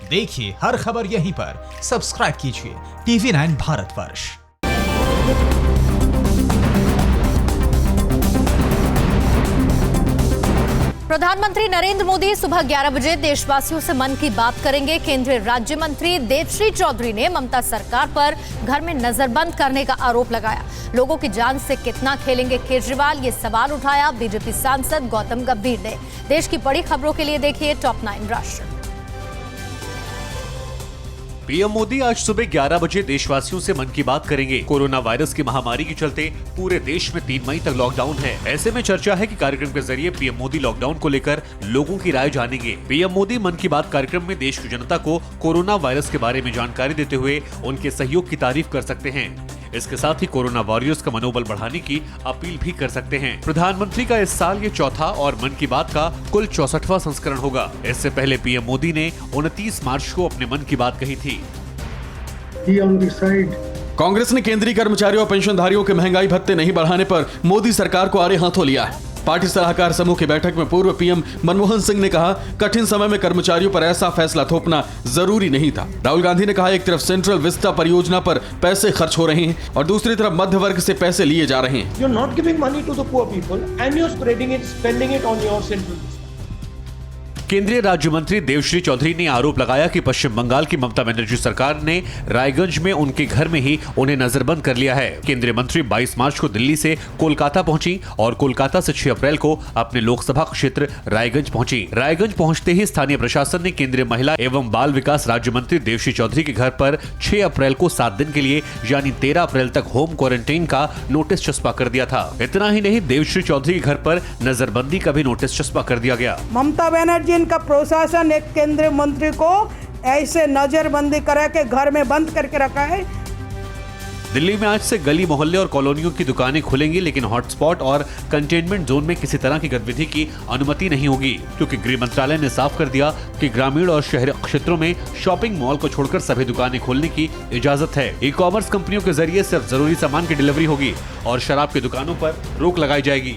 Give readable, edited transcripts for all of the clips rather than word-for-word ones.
देखिए हर खबर यहीं पर। सब्सक्राइब कीजिए TV9 भारतवर्ष। प्रधानमंत्री नरेंद्र मोदी सुबह 11 बजे देशवासियों से मन की बात करेंगे। केंद्रीय राज्य मंत्री देवश्री चौधरी ने ममता सरकार पर घर में नजरबंद करने का आरोप लगाया। लोगों की जान से कितना खेलेंगे केजरीवाल, ये सवाल उठाया बीजेपी सांसद गौतम गंभीर ने। देश की बड़ी खबरों के लिए देखिए टॉप 9 राष्ट्र। पीएम मोदी आज सुबह 11 बजे देशवासियों से मन की बात करेंगे। कोरोना वायरस की महामारी के चलते पूरे देश में 3 मई तक लॉकडाउन है। ऐसे में चर्चा है कि कार्यक्रम के जरिए पीएम मोदी लॉकडाउन को लेकर लोगों की राय जानेंगे। पीएम मोदी मन की बात कार्यक्रम में देश की जनता को कोरोना वायरस के बारे में जानकारी देते हुए उनके सहयोग की तारीफ कर सकते हैं। इसके साथ ही कोरोना वॉरियर्स का मनोबल बढ़ाने की अपील भी कर सकते हैं। प्रधानमंत्री का इस साल ये चौथा और मन की बात का कुल 64वां संस्करण होगा। इससे पहले पीएम मोदी ने 29 मार्च को अपने मन की बात कही थी। कांग्रेस ने केंद्रीय कर्मचारियों और पेंशनधारियों के महंगाई भत्ते नहीं बढ़ाने पर मोदी सरकार को आड़े हाथों लिया है। पार्टी सलाहकार समूह की बैठक में पूर्व पीएम मनमोहन सिंह ने कहा, कठिन समय में कर्मचारियों पर ऐसा फैसला थोपना जरूरी नहीं था। राहुल गांधी ने कहा, एक तरफ सेंट्रल विस्टा परियोजना पर पैसे खर्च हो रहे हैं और दूसरी तरफ मध्य वर्ग से पैसे लिए जा रहे हैं। You're not giving money to the poor people and you're spreading it, spending it on your central vista. केंद्रीय राज्य मंत्री देवश्री चौधरी ने आरोप लगाया कि पश्चिम बंगाल की ममता बनर्जी सरकार ने रायगंज में उनके घर में ही उन्हें नजरबंद कर लिया है। केंद्रीय मंत्री 22 मार्च को दिल्ली से कोलकाता पहुंची और कोलकाता से 6 अप्रैल को अपने लोकसभा क्षेत्र रायगंज पहुंची। रायगंज पहुंचते ही स्थानीय प्रशासन ने केंद्रीय महिला एवं बाल विकास राज्य मंत्री देवश्री चौधरी के घर पर 6 अप्रैल को 7 दिन के लिए यानी 13 अप्रैल तक होम क्वारंटाइन का नोटिस चस्पा कर दिया था। इतना ही नहीं, देवश्री चौधरी के घर पर नजरबंदी का भी नोटिस चस्पा कर दिया गया। ममता बनर्जी का प्रशासन एक केंद्रीय मंत्री को ऐसे नजरबंदी करा के घर में बंद करके रखा है। दिल्ली में आज से गली मोहल्ले और कॉलोनियों की दुकानें खुलेंगी, लेकिन हॉटस्पॉट और कंटेनमेंट जोन में किसी तरह की गतिविधि की अनुमति नहीं होगी, क्योंकि गृह मंत्रालय ने साफ कर दिया कि ग्रामीण और शहरी क्षेत्रों में शॉपिंग मॉल को छोड़कर सभी दुकानें खोलने की इजाजत है। ई कॉमर्स कंपनियों के जरिए सिर्फ जरूरी सामान की डिलीवरी होगी और शराब की दुकानों पर रोक लगाई जाएगी।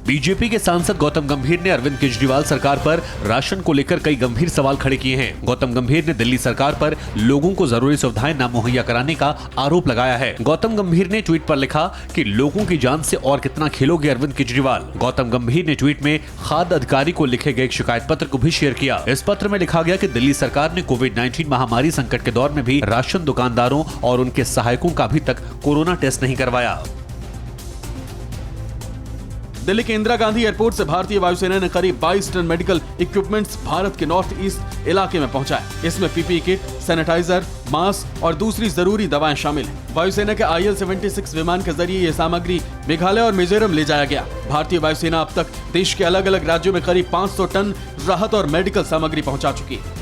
बीजेपी के सांसद गौतम गंभीर ने अरविंद केजरीवाल सरकार पर राशन को लेकर कई गंभीर सवाल खड़े किए हैं। गौतम गंभीर ने दिल्ली सरकार पर लोगों को जरूरी सुविधाएं न मुहैया कराने का आरोप लगाया है। गौतम गंभीर ने ट्वीट पर लिखा कि लोगों की जान से और कितना खेलोगे अरविंद केजरीवाल। गौतम गंभीर ने ट्वीट में खाद्य अधिकारी को लिखे गए एक शिकायत पत्र को भी शेयर किया। इस पत्र में लिखा गया कि दिल्ली सरकार ने कोविड-19 महामारी संकट के दौर में भी राशन दुकानदारों और उनके सहायकों का अभी तक कोरोना टेस्ट नहीं करवाया। दिल्ली के इंदिरा गांधी एयरपोर्ट से भारतीय वायुसेना ने करीब 22 टन मेडिकल इक्विपमेंट्स भारत के नॉर्थ ईस्ट इलाके में पहुंचाए। इसमें पीपीई किट, सैनिटाइजर, मास्क और दूसरी जरूरी दवाएं शामिल हैं। वायुसेना के IL-76 विमान के जरिए ये सामग्री मेघालय और मिजोरम ले जाया गया। भारतीय वायुसेना अब तक देश के अलग अलग राज्यों में करीब 500 टन राहत और मेडिकल सामग्री पहुंचा चुकी है।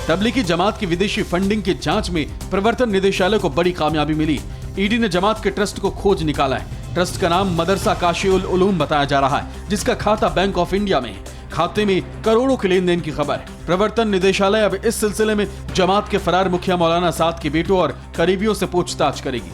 तबलीगी जमात की विदेशी फंडिंग की जांच में प्रवर्तन निदेशालय को बड़ी कामयाबी मिली। ईडी ने जमात के ट्रस्ट को खोज निकाला है। ट्रस्ट का नाम मदरसा काशी उल उलूम बताया जा रहा है, जिसका खाता बैंक ऑफ इंडिया में है। खाते में करोड़ों के लेन देन की खबर है। प्रवर्तन निदेशालय अब इस सिलसिले में जमात के फरार मुखिया मौलाना साद के बेटों और करीबियों से पूछताछ करेगी।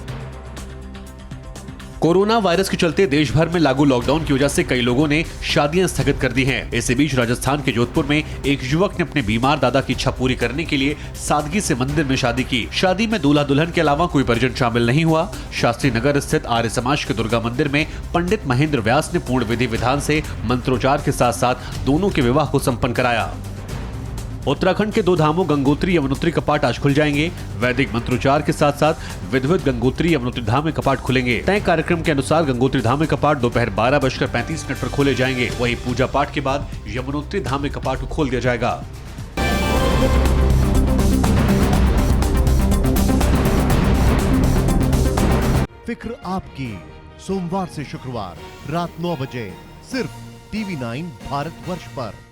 कोरोना वायरस के चलते देश भर में लागू लॉकडाउन की वजह से कई लोगों ने शादियां स्थगित कर दी हैं। इसी बीच राजस्थान के जोधपुर में एक युवक ने अपने बीमार दादा की इच्छा पूरी करने के लिए सादगी से मंदिर में शादी की। शादी में दूल्हा दुल्हन के अलावा कोई परिजन शामिल नहीं हुआ। शास्त्री नगर स्थित आर्य समाज के दुर्गा मंदिर में पंडित महेंद्र व्यास ने पूर्ण विधि विधान से मंत्रोच्चार के साथ साथ दोनों के विवाह को संपन्न कराया। उत्तराखंड के 2 धामों गंगोत्री यमुनोत्री कपाट आज खुल जाएंगे। वैदिक मंत्रोच्चार के साथ साथ विधिवत गंगोत्री यमुनोत्री धाम में कपाट खुलेंगे। तय कार्यक्रम के अनुसार गंगोत्री धाम में कपाट दोपहर 12:35 पर खोले जाएंगे। वहीं पूजा पाठ के बाद यमुनोत्री धाम में कपाट को खोल दिया जाएगा। फिक्र आपकी, सोमवार से शुक्रवार रात 9 बजे सिर्फ TV9 भारतवर्ष पर।